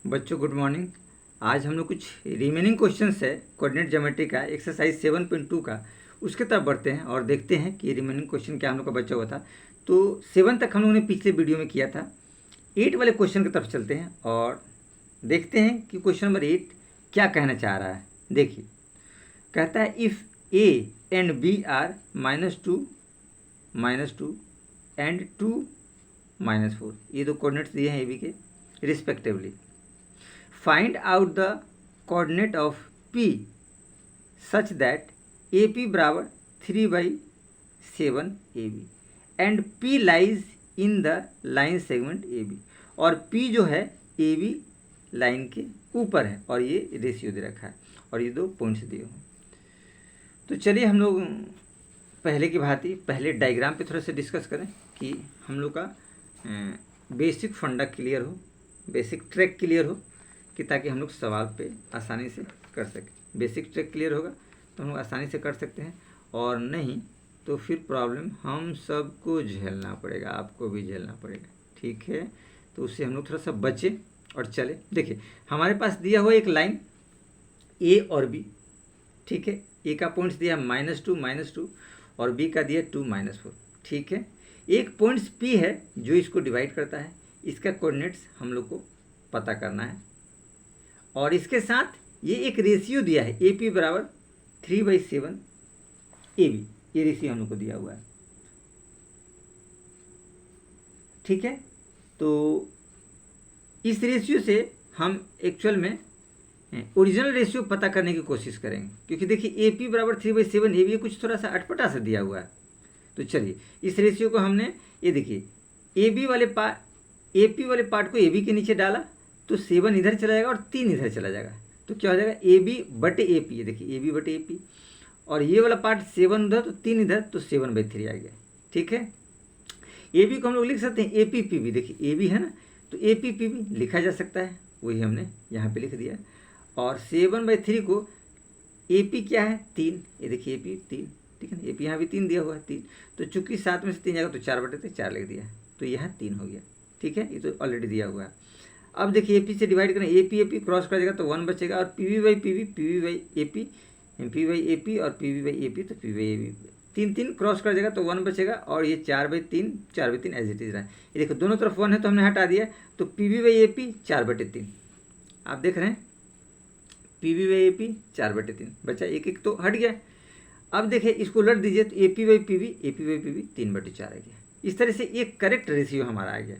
बच्चों good morning. आज हम लोग कुछ रिमेनिंग क्वेश्चंस है कोऑर्डिनेट ज्योमेट्री का एक्सरसाइज 7.2 का, उसके तरफ बढ़ते हैं और देखते हैं कि रिमेनिंग क्वेश्चन क्या हम लोग का बचा हुआ था। तो 7 तक हम लोगों ने पिछले वीडियो में किया था। 8 वाले क्वेश्चन की तरफ चलते हैं और देखते हैं कि क्वेश्चन नंबर 8 क्या कहना चाह रहा है। देखिए, कहता है if A and B are -2 and 2 -4, ये दो कोऑर्डिनेट्स दिए हैं ए बी के respectively. Find out the coordinate of P such that AP बराबर 3/7 AB and P lies in the line segment AB, और P जो है AB लाइन के ऊपर है और ये रेशियो दे रखा है और ये दो पॉइंट्स दिए हुए। तो चलिए हम लोग पहले की भांति पहले डायग्राम पे थोड़ा सा डिस्कस करें कि हम लोग का बेसिक फंडा क्लियर हो, बेसिक ट्रैक क्लियर हो, कि ताकि हम लोग सवाल पे आसानी से कर सकें। बेसिक ट्रैक क्लियर होगा तो हम लोग आसानी से कर सकते हैं, और नहीं तो फिर प्रॉब्लम हम सबको झेलना पड़ेगा, आपको भी झेलना पड़ेगा। ठीक है, तो उससे हम लोग थोड़ा सा बचे और चले। देखिए, हमारे पास दिया हुआ एक लाइन ए और बी, ठीक है। ए का पॉइंट्स दिया -2 और बी का दिया 2 -4, ठीक है। एक पॉइंट्स पी है जो इसको डिवाइड करता है, इसका कोऑर्डिनेट्स हम लोग को पता करना है, और इसके साथ ये एक रेशियो दिया है ए पी बराबर 3/7 ए बी, ये रेशियो हम लोग को दिया हुआ है, ठीक है। तो इस रेशियो से हम एक्चुअल में ओरिजिनल रेशियो पता करने की कोशिश करेंगे, क्योंकि देखिए ए पी बराबर 3/7 ए बी कुछ थोड़ा सा अटपटा सा दिया हुआ है। तो चलिए इस रेशियो को हमने, ये देखिए ए पी वाले पार्ट को ए बी के नीचे डाला तो 7 इधर चला जाएगा और 3 इधर चला जाएगा, तो क्या हो जाएगा ए बी बटे ए पी। ये देखिए ए बी बटे ए पी, और ये वाला पार्ट 7 उधर तो 3 इधर, तो 7/3 आ गया, ठीक है। ए बी को हम लोग लिख सकते हैं ए पी पी बी, देखिए ए बी है ना, तो ए पी पी बी लिखा जा सकता है, वही हमने यहाँ पे लिख दिया। और 7/3 को ए पी क्या है 3, ये देखिए ए पी 3, ठीक है ना, ए पी यहाँ भी 3 दिया हुआ है 3, तो चूंकि 7 में से 3 जाएगा तो 4/4 लिख दिया, तो यहाँ 3 हो गया, ठीक है। ये तो ऑलरेडी दिया हुआ है। अब देखिए ए पी से डिवाइड करें, ए पी क्रॉस कर जाएगा तो 1 बचेगा, और P V by A P और P V by A P, तो P by A P 3 cross कर जाएगा तो 1 बचेगा, और ये 4/3 एज इट इज रहा है। ये देखो दोनों तरफ 1 है तो हमने हटा दिया, तो P V by A P 4/3, आप देख रहे हैं P V by A P 4/3 बचा, एक तो हट गया। अब देखिए इसको उलट दीजिए तो A P by P V 3/4 आ गया। इस तरह से एक करेक्ट रेशियो हमारा आ गया।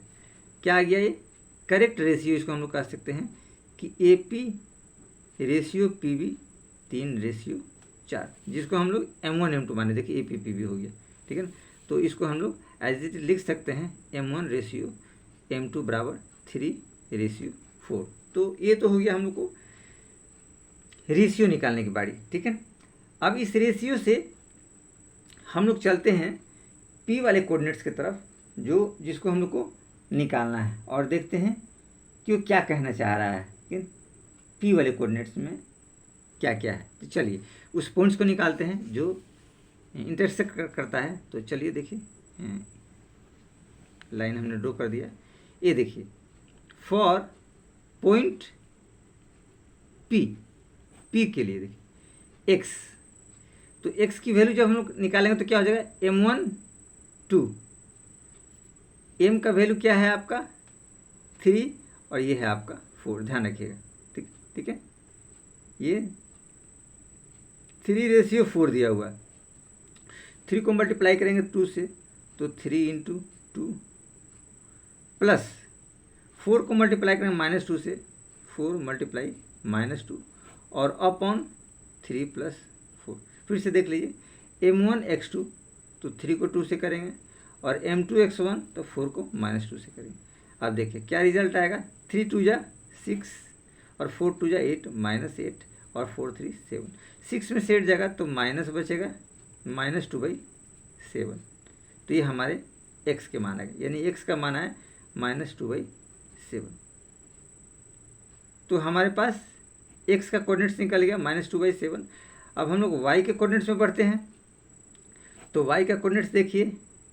क्या आ गया ये करेक्ट रेशियो? इसको हम लोग कह सकते हैं कि A P ratio P B 3/4, जिसको हम लोग M1 M2 माने। देखिए ए पी पी बी हो गया, ठीक है ना। तो इसको हम लोग एज इट लिख सकते हैं M1 रेशियो M2 बराबर 3/4। तो ये तो हो गया हम लोग को रेशियो निकालने की बारी, ठीक है। अब इस रेशियो से हम लोग चलते हैं पी वाले कोऑर्डिनेट्स की तरफ, जिसको हम लोग को निकालना है, और देखते हैं कि वो क्या कहना चाह रहा है कि पी वाले कोऑर्डिनेट्स में क्या क्या है। तो चलिए उस पॉइंट्स को निकालते हैं जो इंटरसेक्ट करता है। तो चलिए देखिए, लाइन हमने ड्रॉ कर दिया। ये देखिए फॉर पॉइंट पी के लिए देखिए एक्स, तो एक्स की वैल्यू जब हम लोग निकालेंगे तो क्या हो जाएगा M1 2, एम का वैल्यू क्या है आपका 3, और ये है आपका 4, ध्यान रखिएगा, ठीक है। ये 3/4 दिया हुआ है। 3 को मल्टीप्लाई करेंगे 2 से तो 3 × 2, प्लस 4 को मल्टीप्लाई करेंगे -2 से 4 × -2, और अपॉन 3 + 4। फिर से देख लीजिए M1 x2, तो 3 को 2 से करेंगे, और M2 x1 तो 4 को -2 से करेंगे। अब देखिए क्या रिजल्ट आएगा, 3 2 जा 6 और 4 2 जा 8, -8 और 4 3 7, 6 में 8 जाएगा तो माइनस बचेगा -2/7। तो ये हमारे x के मान आएगा, यानी x का मान है -2/7। तो हमारे पास x का कोऑर्डिनेट्स निकल गया -2/7। अब हम लोग y के कोऑर्डिनेट्स में बढ़ते हैं, तो y का कोऑर्डिनेट्स देखिए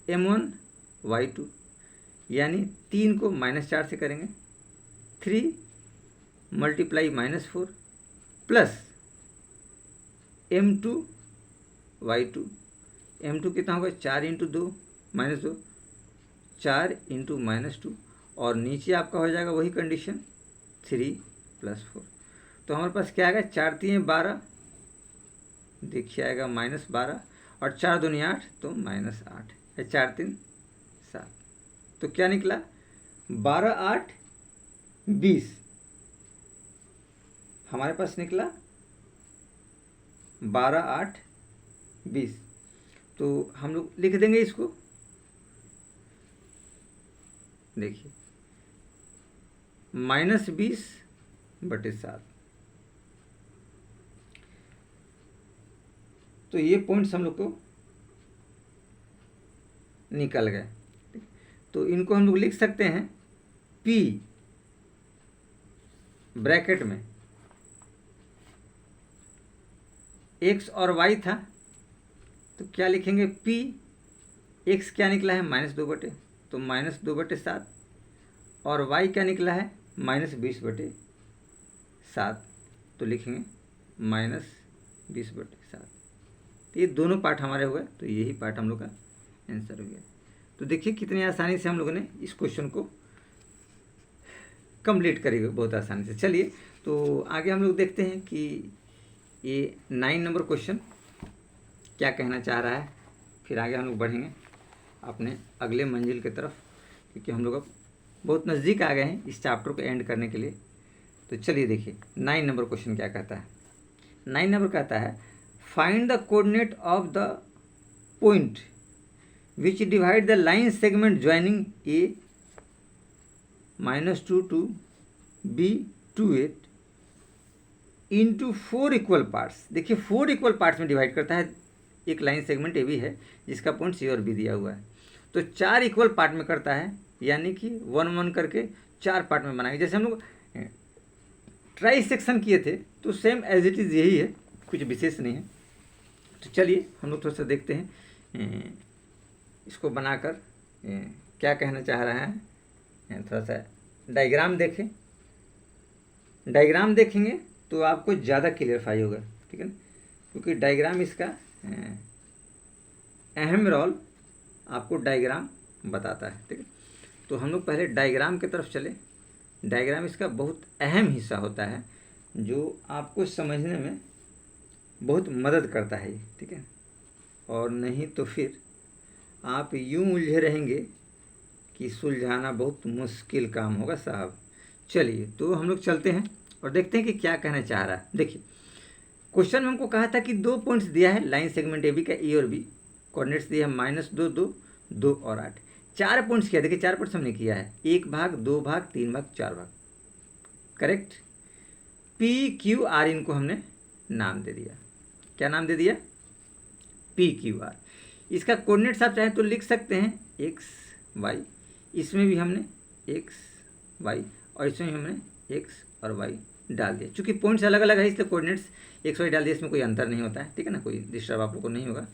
M1 y2, यानी 3 को -4 से करेंगे, 3 मल्टीप्लाई -4 प्लस m2/2। m2 कितना होगा 4 × 2 -2, 4 × -2, और नीचे आपका हो जाएगा वही कंडीशन 3 + 4। तो हमारे पास क्या आएगा 4 × 3 = 12, देखिए आएगा -12, और 4 × 2 = 8, तो -8 है, 4 × 3 = 7। तो क्या निकला 12, 8, 20। हमारे पास निकला 12, 8, 20। तो हम लोग लिख देंगे इसको, देखिए -20/7। तो ये पॉइंट्स हम लोग को निकल गए। तो इनको हम लोग लिख सकते हैं P ब्रैकेट में x और y था, तो क्या लिखेंगे P, x क्या निकला है -2/, तो -2/7, और y क्या निकला है -20/7, तो लिखेंगे -20/7। तो ये दोनों पार्ट हमारे हो गए, तो यही पार्ट हम लोग का आंसर हो गया। तो देखिए कितनी आसानी से हम लोगों ने इस क्वेश्चन को कंप्लीट करेंगे, बहुत आसानी से। चलिए तो आगे हम लोग देखते हैं कि ये 9 नंबर क्वेश्चन क्या कहना चाह रहा है। फिर आगे हम लोग बढ़ेंगे अपने अगले मंजिल की तरफ, क्योंकि हम लोग अब बहुत नज़दीक आ गए हैं इस चैप्टर को एंड करने के लिए। तो चलिए देखिए 9 नंबर क्वेश्चन क्या कहता है। 9 नंबर कहता है find the coordinate of the point which divide the line segment joining A -2 to B 2/8 into 4 equal parts. देखिए 4 इक्वल पार्ट्स में डिवाइड करता है। एक लाइन सेगमेंट AB है जिसका पॉइंट C और B दिया हुआ है, तो 4 इक्वल पार्ट में करता है, यानी कि 1 1 करके 4 पार्ट में बनाएंगे। जैसे हम लोग ट्राई सेक्शन किए थे, तो सेम एज इट इज़ यही है, कुछ विशेष नहीं है। तो चलिए हम लोग थोड़ा सा देखते हैं इसको बनाकर क्या कहना चाह रहा है। थोड़ा सा डायग्राम देखें, डायग्राम देखेंगे तो आपको ज़्यादा क्लियरफाई होगा, ठीक है ना, क्योंकि डायग्राम इसका अहम रोल आपको डायग्राम बताता है, ठीक है। तो हम लोग पहले डायग्राम की तरफ चले। डायग्राम इसका बहुत अहम हिस्सा होता है जो आपको समझने में बहुत मदद करता है, ठीक है। और नहीं तो फिर आप यूं उलझे रहेंगे कि सुलझाना बहुत मुश्किल काम होगा साहब। चलिए तो हम लोग चलते हैं और देखते हैं कि क्या कहना चाह रहा है। देखिए क्वेश्चन में हमको कहा था कि 2 पॉइंट्स दिया है लाइन सेगमेंट AB का, A और B, कोऑर्डिनेट्स दिए हैं -2, 2, 2 और 8। 4 पॉइंट्स किया, देखिए 4 पॉइंट्स हमने किया है, 1 भाग, 2 भाग, 3 भाग, 4 भाग, करेक्ट। P Q R इनको हमने नाम दे दिया। क्या नाम दे दिया? P Q R। इसका कोऑर्डिनेट्स आप चाहें तो लिख सकते हैं x y, इसमें भी हमने x y और इसमें भी हमने x और y डाल दिया। चूँकि पॉइंट्स अलग अलग है इसलिए कोऑर्डिनेट्स x y डाल दिया, इसमें कोई अंतर नहीं होता है, ठीक है ना, कोई डिस्टर्ब आप लोग को नहीं होगा,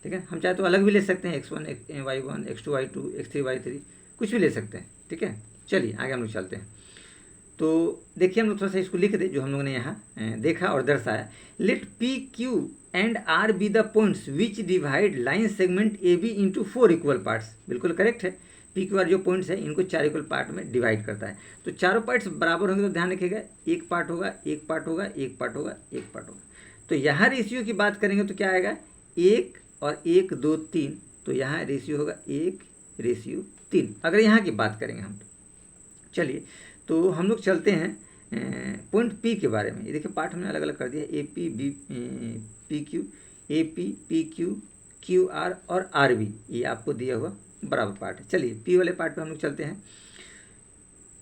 ठीक है। हम चाहे तो अलग भी ले सकते हैं, x1 y1, x2 y2, x3 y3, कुछ भी ले सकते हैं, ठीक है। चलिए आगे हम लोग चलते हैं। तो देखिए हम लोग थोड़ा सा इसको लिख दे जो हम लोगों ने यहाँ देखा और दर्शाया। Let P Q and R be the points which divide line segment AB into 4 equal parts. बिल्कुल करेक्ट है। P Q R जो पॉइंट्स है इनको 4 इक्वल पार्ट में डिवाइड करता है। तो चारों पार्ट्स बराबर होंगे तो ध्यान रखिएगा, एक पार्ट होगा, एक पार्ट होगा, एक पार्ट होगा, एक पार्ट होगा। तो यहाँ रेशियो की बात करेंगे तो क्या आएगा 1 और 1 2 3, तो यहाँ रेशियो होगा 1:3 अगर यहाँ की बात करेंगे हम। चलिए तो हम लोग चलते हैं पॉइंट P के बारे में। ये देखिए पार्ट हमने अलग अलग कर दिया, AP B P Q, AP P Q Q R और R B, ये आपको दिया हुआ बराबर पार्ट है। चलिए P वाले पार्ट पे हम लोग चलते हैं।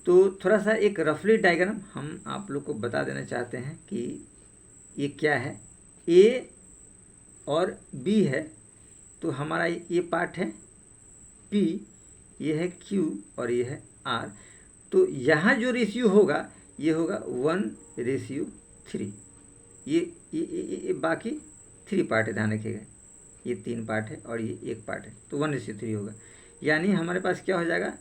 तो थोड़ा सा एक रफली डायग्राम हम आप लोग को बता देना चाहते हैं कि ये क्या है। A और B है, तो हमारा ये पार्ट है P, ये है Q और ये है R। तो यहाँ जो रेशियो होगा ये होगा 1:3। ये बाकी 3 पार्ट है, ध्यान रखिएगा, ये 3 पार्ट है और ये 1 पार्ट है, तो 1:3 होगा। यानी हमारे पास क्या हो जाएगा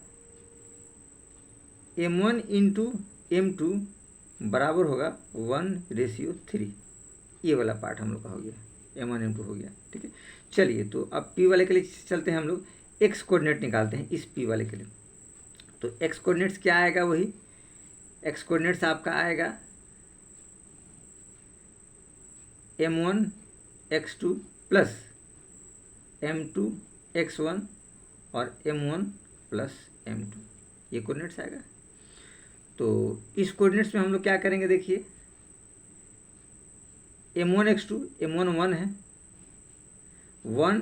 M1 इंटू M2 बराबर होगा 1:3। ये वाला पार्ट हम लोग का हो गया, M1 M2 हो गया। ठीक है, चलिए तो अब P वाले के लिए चलते हैं हम लोग, एक्स कोऑर्डिनेट निकालते हैं इस P वाले के लिए। तो एक्स कोऑर्डिनेट्स क्या आएगा, वही एक्स कोऑर्डिनेट्स आपका आएगा M1 x2 plus M2 x1 और M1 प्लस M2, ये कोऑर्डिनेट्स आएगा। तो इस कोऑर्डिनेट्स में हम लोग क्या करेंगे, देखिए M1 x2, M1 1 है, 1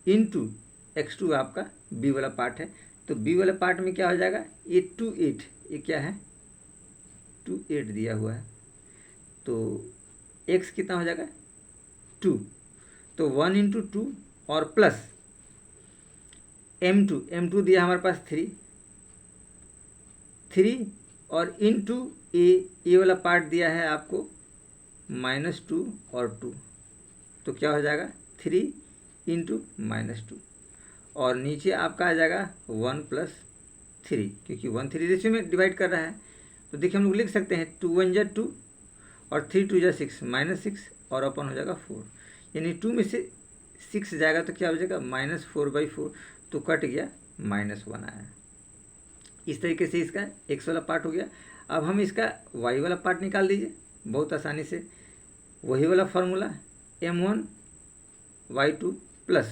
इंटू x2 आपका B वाला पार्ट है। तो B वाला पार्ट में क्या हो जाएगा, ये 2 8, ये क्या है 2 8 दिया हुआ है। तो x कितना हो जाएगा 2, तो 1 इंटू 2 और प्लस M2 दिया हमारे पास 3 और इंटू ए वाला पार्ट दिया है आपको -2 और 2, तो क्या हो जाएगा 3 इंटू -2 और नीचे आपका आ जाएगा 1 + 3, क्योंकि 1 3 रेशियो में डिवाइड कर रहा है। तो देखिए हम लोग लिख सकते हैं 2 1 जा 2 और 3 2 जा 6, -6 और अपन हो जाएगा 4, यानी 2 में से 6 जाएगा तो क्या हो जाएगा -4/4, तो कट गया -1 आया। इस तरीके से इसका x वाला पार्ट हो गया। अब हम इसका y वाला पार्ट निकाल दीजिए बहुत आसानी से, वही वाला formula M1 y2 plus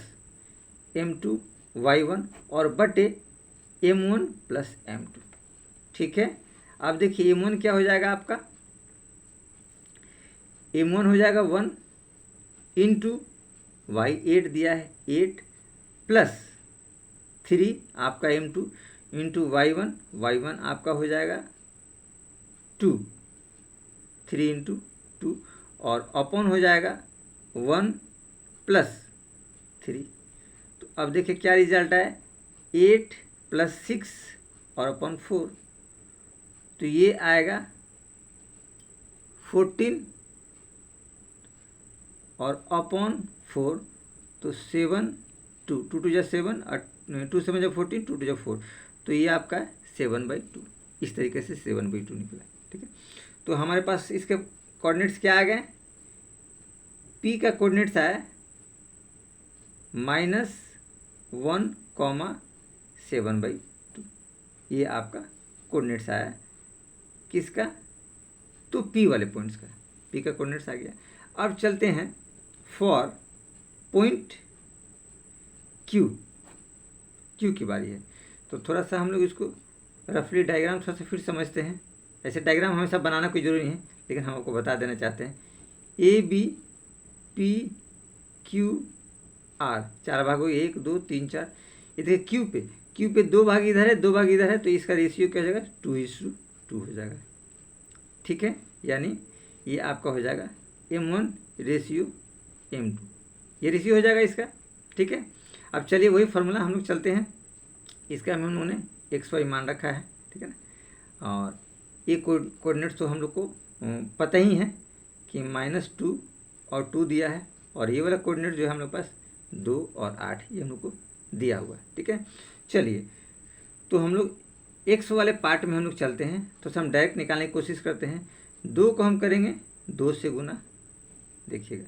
M2 y1 और बटे M1 प्लस M2। ठीक है, अब देखिए M1 क्या हो जाएगा आपका, M1 हो जाएगा 1 इंटू y8 दिया है 8 प्लस 3 आपका M2 इंटू y1 आपका हो जाएगा 2, 3 इंटू 2 और अपॉन हो जाएगा 1 + 3। तो अब देखिए क्या रिजल्ट है, 8 + 6 और अपॉन 4, तो ये आएगा 14 और अपॉन 4, तो 7 2 2 2 जा 7 और 2 7 जा 14, 2 2 जा 4, तो ये आपका 7/2। इस तरीके से 7/2 निकला। ठीक है, तो हमारे पास इसके कोऑर्डिनेट्स क्या आ गए, P का कोऑर्डिनेट्स आया -1, 7/2, ये आपका कोऑर्डिनेट्स आया किसका, तो P वाले पॉइंट्स का P का कोऑर्डिनेट्स आ गया। अब चलते हैं फॉर पॉइंट Q की बारी है। तो थोड़ा सा हम लोग इसको रफली डायग्राम थोड़ा सा फिर समझते हैं। ऐसे डायग्राम हमेशा बनाना कोई ज़रूरी नहीं है, लेकिन हम आपको बता देना चाहते हैं। AB PQ R, 4 भागों 1 2 3 4। ये देखिए Q पे 2 भाग इधर है 2 भाग इधर है, तो इसका रेशियो क्या हो जाएगा 2:2 हो जाएगा। ठीक है, यानी ये आपका हो जाएगा M1:M2, ये रेशियो हो जाएगा इसका। ठीक है, अब चलिए वही फार्मूला हम लोग चलते हैं, इसका हम उन्होंने XY मान रखा है। ठीक है ना, और ये कोऑर्डिनेट्स तो हम लोग को पता ही है कि -2 और 2 दिया है, और ये वाला कोऑर्डिनेट जो है हम लोग पास 2 और 8 ये हम लोग को दिया हुआ है। ठीक है, चलिए तो हम लोग x वाले पार्ट में हम लोग चलते हैं, तो हम डायरेक्ट निकालने की कोशिश करते हैं। 2 को हम करेंगे 2 से गुना, देखिएगा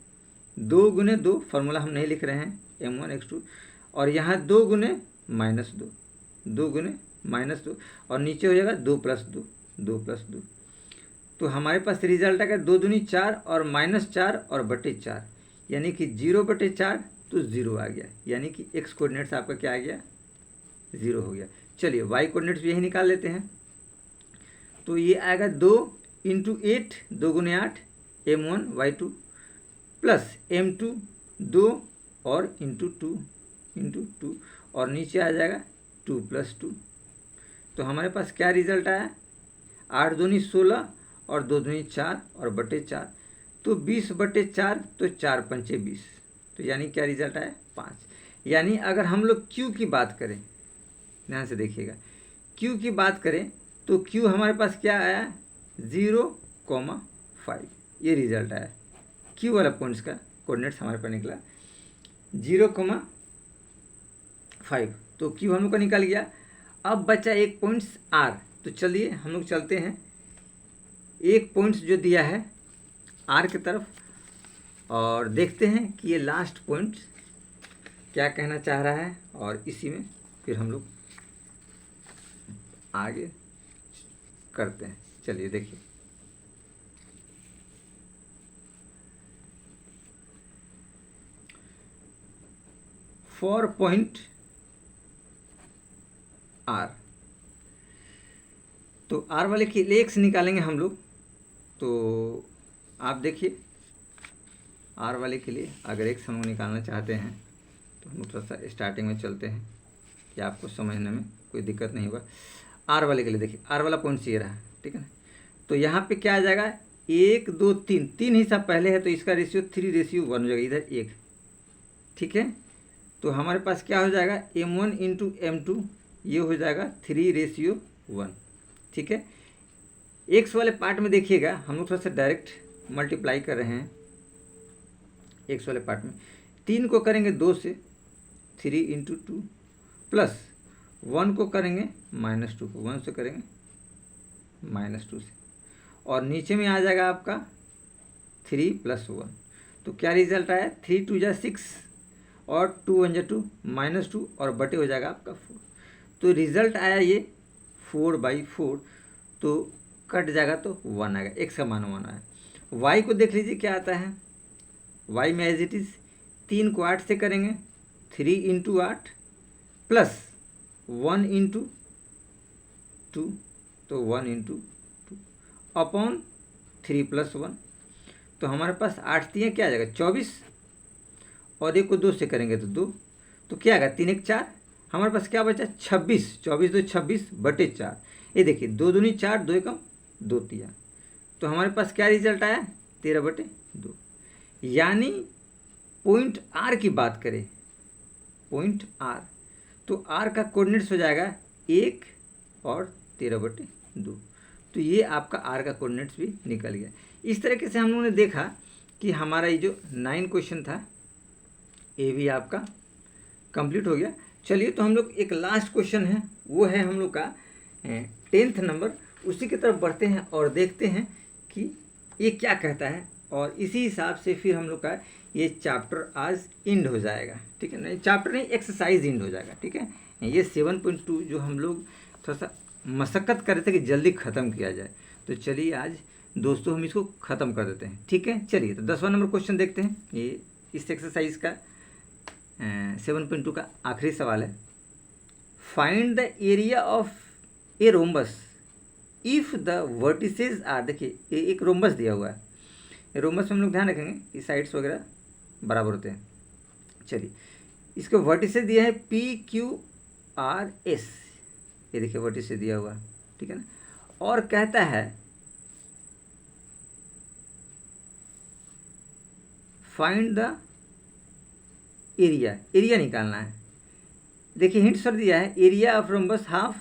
2 × 2 फार्मूला हम नहीं लिख रहे हैं M1 x2, और यहाँ 2 × -2, 2 × -2 और नीचे हो जाएगा 2 + 2, 2 + 2। तो हमारे पास रिजल्ट आएगा 2 दूनी 4 और -4 और बटे 4, यानी कि 0/4, तो 0 आ गया, यानी कि x कोऑर्डिनेट्स आपका क्या आ गया 0 हो गया। चलिए y कोऑर्डिनेट्स भी यही निकाल लेते हैं। तो ये आएगा 2 into 8, 2 × 8 M1 y2 plus M2 2 और इंटू 2 और नीचे आ जाएगा 2 + 2। तो हमारे पास क्या रिजल्ट आया, 8 दूनी 16 और 2 दूनी 4 और बटे 4, तो 20/4, तो 4 × 5 = 20, तो यानी क्या रिजल्ट आया 5। यानी अगर हम लोग Q की बात करें, ध्यान से देखिएगा, Q की बात करें तो Q हमारे पास क्या आया 0,5, ये रिजल्ट आया। Q वाला पॉइंट्स का कोऑर्डिनेट्स हमारे पास निकला 0,5, तो Q हम लोग का निकल गया। अब बचा एक पॉइंट्स R, तो चलिए हम लोग चलते हैं एक पॉइंट्स जो दिया है आर की तरफ, और देखते हैं कि ये लास्ट पॉइंट क्या कहना चाह रहा है, और इसी में फिर हम लोग आगे करते हैं। चलिए देखिए, फॉर पॉइंट आर, तो आर वाले के लिए एक्स निकालेंगे हम लोग। तो आप देखिए, आर वाले के लिए अगर एक्स हम लोग निकालना चाहते हैं तो हम थोड़ा सा स्टार्टिंग में चलते हैं कि आपको समझने में कोई दिक्कत नहीं होगा। आर वाले के लिए देखिए, आर वाला पॉइंट ये रहा, ठीक है ना। तो यहाँ पे क्या आ जाएगा, 1 2 3, 3 हिस्सा पहले है तो इसका रेशियो 3:1 हो जाएगा, इधर 1, ठीक है। तो हमारे पास क्या हो जाएगा, m1 इंटू m2, ये हो जाएगा 3:1, ठीक है। एक्स वाले पार्ट में देखिएगा, हम लोग थोड़ा सा डायरेक्ट मल्टीप्लाई कर रहे हैं। एक्स वाले पार्ट में 3 को करेंगे 2 से, 3 इंटू 2, प्लस 1 को करेंगे -2 को, 1 से करेंगे -2 से, और नीचे में आ जाएगा आपका 3 + 1। तो क्या रिजल्ट आया, 3 2 जा 6 और 2 1 जा 2, -2 और बटे हो जाएगा आपका 4। तो रिजल्ट आया ये 4/4, तो कट जाएगा तो 1 आएगा, एक्स का मान 1 आया। वाई को देख लीजिए क्या आता है, वाई में एज इट इज़ 3 को 8 से करेंगे, 3 इंटू 8 प्लस 1 इंटू 2, तो 1 इंटू 2 अपॉन 3 + 1। तो हमारे पास 8 3 क्या आ जाएगा 24, और 1 को 2 से करेंगे तो 2, तो क्या आएगा 3 1 4, हमारे पास क्या बचा 26, 24 2 26 बटे 4। ये देखिए 2 दूनी 4, 2 एकम 2 3, तो हमारे पास क्या रिजल्ट आया 13/2। यानी पॉइंट आर की बात करें, पॉइंट आर, तो आर का कोऑर्डिनेट्स हो जाएगा 1 और 13/2। तो ये आपका आर का कोऑर्डिनेट्स भी निकल गया। इस तरीके से हम लोगों ने देखा कि हमारा ये जो 9 क्वेश्चन था ये भी आपका कंप्लीट हो गया। चलिए, तो हम लोग एक लास्ट क्वेश्चन है, वो है हम लोग का 10th नंबर, उसी की तरफ बढ़ते हैं और देखते हैं कि ये क्या कहता है, और इसी हिसाब से फिर हम लोग का ये चैप्टर आज एंड हो जाएगा, ठीक है। नहीं चैप्टर नहीं, एक्सरसाइज एंड हो जाएगा, ठीक है। ये 7.2 जो हम लोग थोड़ा सा मशक्क़त कर रहे थे कि जल्दी ख़त्म किया जाए, तो चलिए आज दोस्तों हम इसको ख़त्म कर देते हैं, ठीक है। चलिए, तो 10वां नंबर क्वेश्चन देखते हैं। ये इस एक्सरसाइज का 7.2 का आखिरी सवाल है। Find the area of a rhombus if the vertices are, देखिए एक रोम्बस दिया हुआ है, रोम्बस में हम लोग ध्यान रखेंगे कि साइड्स वगैरह बराबर होते हैं। चलिए, इसको वर्टिसेज दिया है PQRS, ये देखिए वर्टिसेज दिया हुआ, ठीक है ना। और कहता है फाइंड द एरिया, एरिया निकालना है। देखिए हिंट सर दिया है, area of rhombus half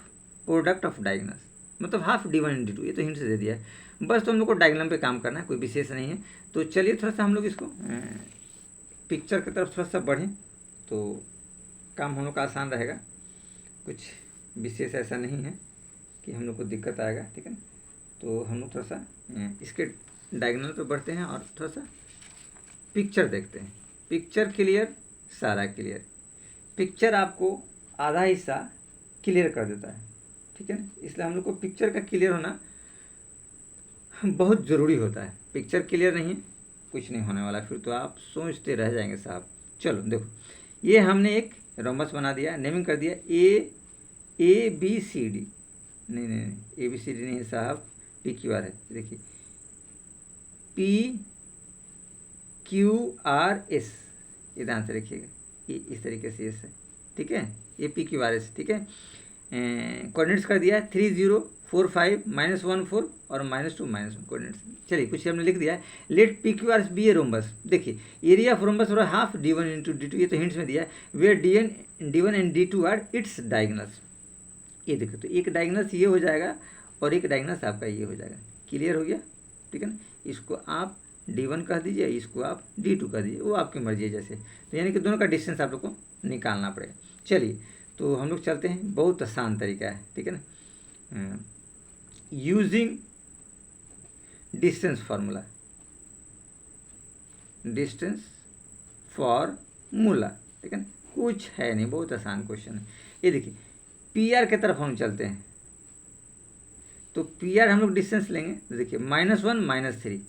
product of diagonals, मतलब हाफ d1 d2, ये तो हिंट से दे दिया है। बस तो हम लोग को डायग्राम पे काम करना है, कोई विशेष नहीं है। तो चलिए थोड़ा सा हम लोग इसको पिक्चर की तरफ थोड़ा सा बढ़ें तो काम हम लोग का आसान रहेगा। कुछ विशेष ऐसा नहीं है कि हम लोग को दिक्कत आएगा, ठीक है ना। तो हम लोग थोड़ा सा इसके डायगोनल पे बढ़ते हैं और थोड़ा सा पिक्चर देखते हैं। पिक्चर क्लियर, सारा क्लियर। पिक्चर आपको आधा हिस्सा क्लियर कर देता है, ठीक है ना। इसलिए हम लोग को पिक्चर का क्लियर होना बहुत ज़रूरी होता है। पिक्चर क्लियर नहीं कुछ नहीं होने वाला, फिर तो आप सोचते रह जाएंगे साहब। चलो देखो, ये हमने एक रोम्बस बना दिया, नेमिंग कर दिया ABCD, नहीं ABCD नहीं है साहब, PQR है। देखिए PQRS, ये ध्यान से रखिएगा, ये इस तरीके से है, ठीक है। ये PQRS, ठीक है। कोऑर्डिनेट्स कर दिया है 3 0 4 5 -1 4 और -2 -1 कोऑर्डिनेट्स। चलिए कुछ हमने लिख दिया है। Let PQRS be a rhombus, देखिए एरिया ऑफ रोम्बस और हाफ d1 × d2, ये तो हिंट्स में दिया है। Where d1 and d2 are its diagonals, ये देखो तो एक डायगोनल्स ये हो जाएगा और एक डायगोनल्स आपका ये हो जाएगा। क्लियर हो गया, ठीक है ना। इसको आप d1 कह दीजिए, इसको आप d2 कह दीजिए, वो आपकी मर्जी है जैसे। तो यानी कि दोनों का डिस्टेंस आप लोग को निकालना पड़ेगा। चलिए तो हम लोग चलते हैं, बहुत आसान तरीका है, ठीक है ना। Using distance formula, distance formula, ठीक है ना, कुछ है नहीं, बहुत आसान क्वेश्चन है। ये देखिए पी आर की तरफ हम चलते हैं, तो पी आर हम लोग डिस्टेंस लेंगे, तो देखिए -1 -3,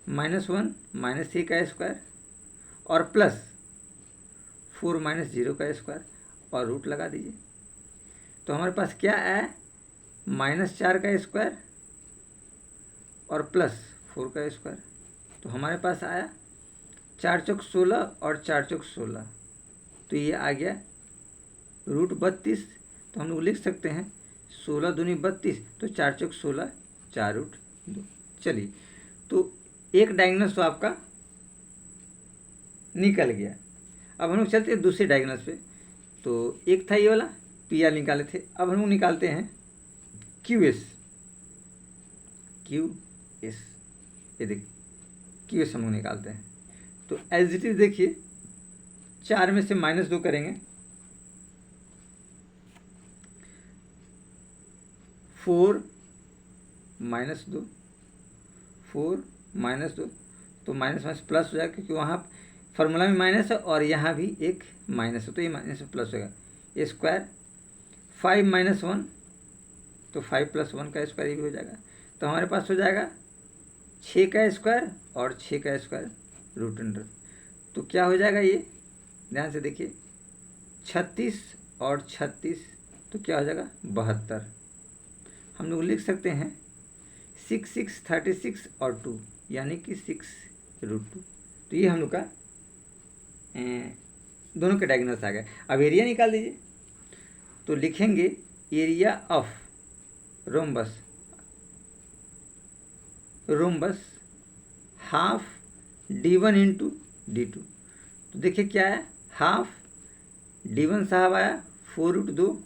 -1 -3 का स्क्वायर और प्लस 4 -0 का स्क्वायर और रूट लगा दीजिए। तो हमारे पास क्या आया, -4 का स्क्वायर और +4 का स्क्वायर। तो हमारे पास आया 4 चौक 16 और 4 चौक 16, तो ये आ गया √32। तो हम लोग लिख सकते हैं 16 दूनी 32, तो 4 चौक 16, 4√2। चलिए, तो एक डायगोनल तो आपका निकल गया। अब हम लोग चलते हैं दूसरे डायगोनल पे। तो एक था ये वाला पी आर निकाले थे, अब हम लोग निकालते हैं क्यू एस। ये देखिए क्यू एस हम लोग निकालते हैं। तो एज इट इज देखिए 4 में से -2 करेंगे, 4 -2, 4 -2, तो माइनस माइनस प्लस हो जाएगा, क्योंकि वहाँ फार्मूला में माइनस है और यहाँ भी एक माइनस है, तो ये माइनस में प्लस होगा। ये स्क्वायर 5 - 1, तो 5 + 1 का स्क्वायर ये भी हो जाएगा। तो हमारे पास हो जाएगा 6 का स्क्वायर और 6 का स्क्वायर √अंडर। तो क्या हो जाएगा, ये ध्यान से देखिए 36 और 36, तो क्या हो जाएगा 72। हम लोग लिख सकते हैं 6 6 36 और 2, यानी कि 6√2। तो ये हम लोग का दोनों के डायगोनल्स आ गए। अब एरिया निकाल दीजिए। तो लिखेंगे area of rhombus, half d1 × d2। तो देखिए क्या है, हाफ d1 साहब आया 4√2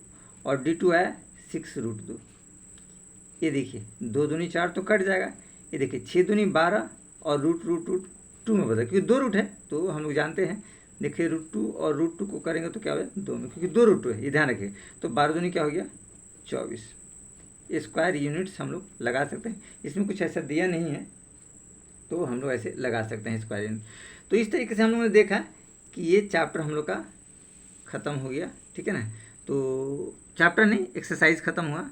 और d2 आया 6√2। ये देखिए 2 दूनी 4 तो कट जाएगा। ये देखिए 6 दूनी 12 और √2 में बदल, क्योंकि 2 रूट है तो हम लोग जानते हैं। देखिए √2 और √2 को करेंगे तो क्या हो जाए 2 में, क्योंकि 2 √2 है, ये ध्यान रखिए। तो 12 दूनी क्या हो गया 24। स्क्वायर यूनिट्स हम लोग लगा सकते हैं, इसमें कुछ ऐसा दिया नहीं है तो हम लोग ऐसे लगा सकते हैं स्क्वायर यूनिट। तो इस तरीके से हम लोगों ने देखा कि ये चैप्टर हम लोग का ख़त्म हो गया, ठीक है ना। तो चैप्टर नहीं, एक्सरसाइज ख़त्म हुआ।